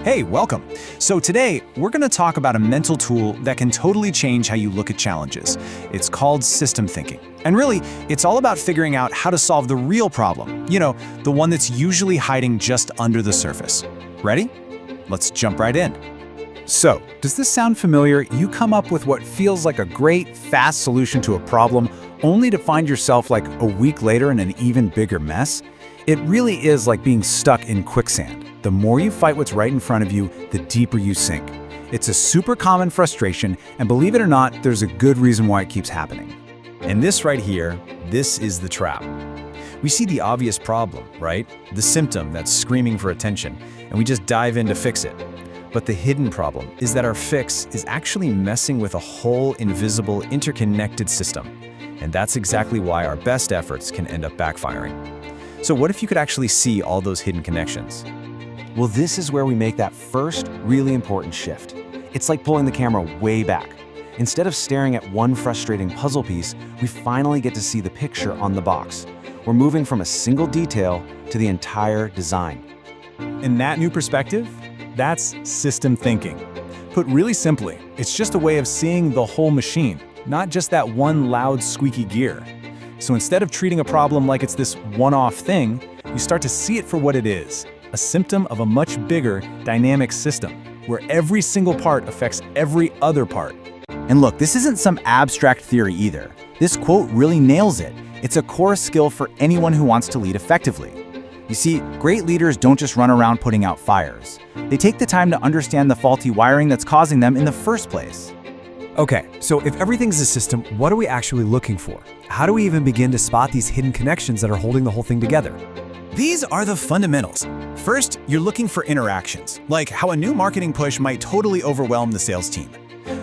Hey, welcome. So today, we're going to talk about a mental tool that can totally change how you look at challenges. It's called system thinking. And really, it's all about figuring out how to solve the real problem. The one that's usually hiding just under the surface. Ready? Let's jump right in. So, does this sound familiar? You come up with what feels like a great, fast solution to a problem, only to find yourself like a week later in an even bigger mess? It really is like being stuck in quicksand. The more you fight what's right in front of you, the deeper you sink. It's a super common frustration, and believe it or not, there's a good reason why it keeps happening. And this right here, this is the trap. We see the obvious problem, right? The symptom that's screaming for attention, and we just dive in to fix it. But the hidden problem is that our fix is actually messing with a whole invisible, interconnected system. And that's exactly why our best efforts can end up backfiring. So what if you could actually see all those hidden connections? Well, this is where we make that first really important shift. It's like pulling the camera way back. Instead of staring at one frustrating puzzle piece, we finally get to see the picture on the box. We're moving from a single detail to the entire design. And that new perspective, that's system thinking. Put really simply, it's just a way of seeing the whole machine, not just that one loud, squeaky gear. So instead of treating a problem like it's this one-off thing, you start to see it for what it is, a symptom of a much bigger, dynamic system, where every single part affects every other part. And look, this isn't some abstract theory either. This quote really nails it. It's a core skill for anyone who wants to lead effectively. You see, great leaders don't just run around putting out fires. They take the time to understand the faulty wiring that's causing them in the first place. Okay, so if everything's a system, what are we actually looking for? How do we even begin to spot these hidden connections that are holding the whole thing together? These are the fundamentals. First, you're looking for interactions, like how a new marketing push might totally overwhelm the sales team.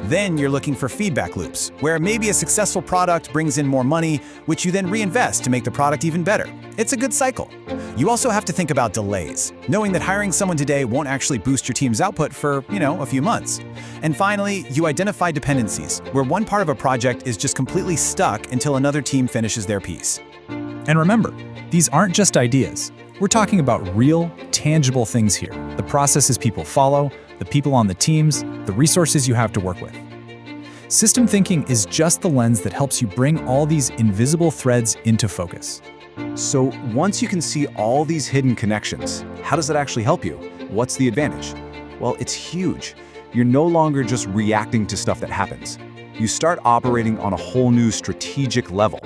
Then you're looking for feedback loops, where maybe a successful product brings in more money, which you then reinvest to make the product even better. It's a good cycle. You also have to think about delays, knowing that hiring someone today won't actually boost your team's output for, a few months. And finally, you identify dependencies, where one part of a project is just completely stuck until another team finishes their piece. And remember, these aren't just ideas. We're talking about real, tangible things here. The processes people follow, the people on the teams, the resources you have to work with. System thinking is just the lens that helps you bring all these invisible threads into focus. So once you can see all these hidden connections, how does that actually help you? What's the advantage? Well, it's huge. You're no longer just reacting to stuff that happens. You start operating on a whole new strategic level.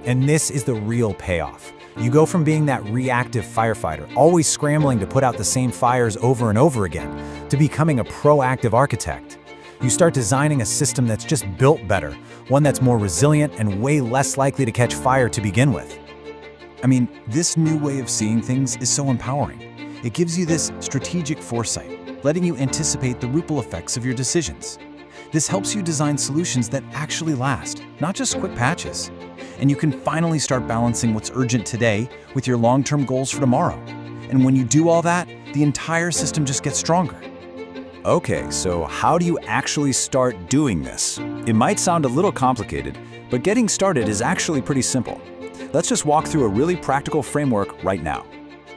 And this is the real payoff. You go from being that reactive firefighter, always scrambling to put out the same fires over and over again, to becoming a proactive architect. You start designing a system that's just built better, one that's more resilient and way less likely to catch fire to begin with. I mean, this new way of seeing things is so empowering. It gives you this strategic foresight, letting you anticipate the ripple effects of your decisions. This helps you design solutions that actually last, not just quick patches. And you can finally start balancing what's urgent today with your long-term goals for tomorrow. And when you do all that, the entire system just gets stronger. Okay, so how do you actually start doing this? It might sound a little complicated, but getting started is actually pretty simple. Let's just walk through a really practical framework right now.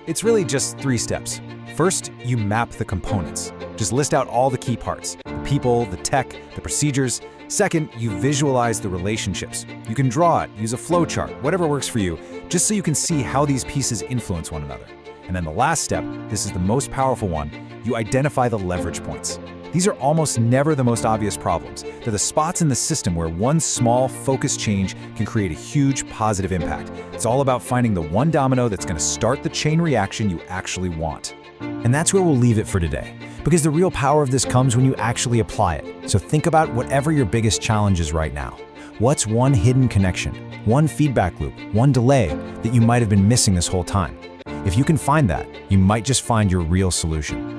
It's really just 3 steps. First, you map the components. Just list out all the key parts, the people, the tech, the procedures. Second, you visualize the relationships. You can draw it, use a flowchart, whatever works for you, just so you can see how these pieces influence one another. And then the last step, this is the most powerful one, you identify the leverage points. These are almost never the most obvious problems. They're the spots in the system where one small, focused change can create a huge positive impact. It's all about finding the one domino that's going to start the chain reaction you actually want. And that's where we'll leave it for today, because the real power of this comes when you actually apply it. So think about whatever your biggest challenge is right now. What's one hidden connection, one feedback loop, one delay that you might have been missing this whole time? If you can find that, you might just find your real solution.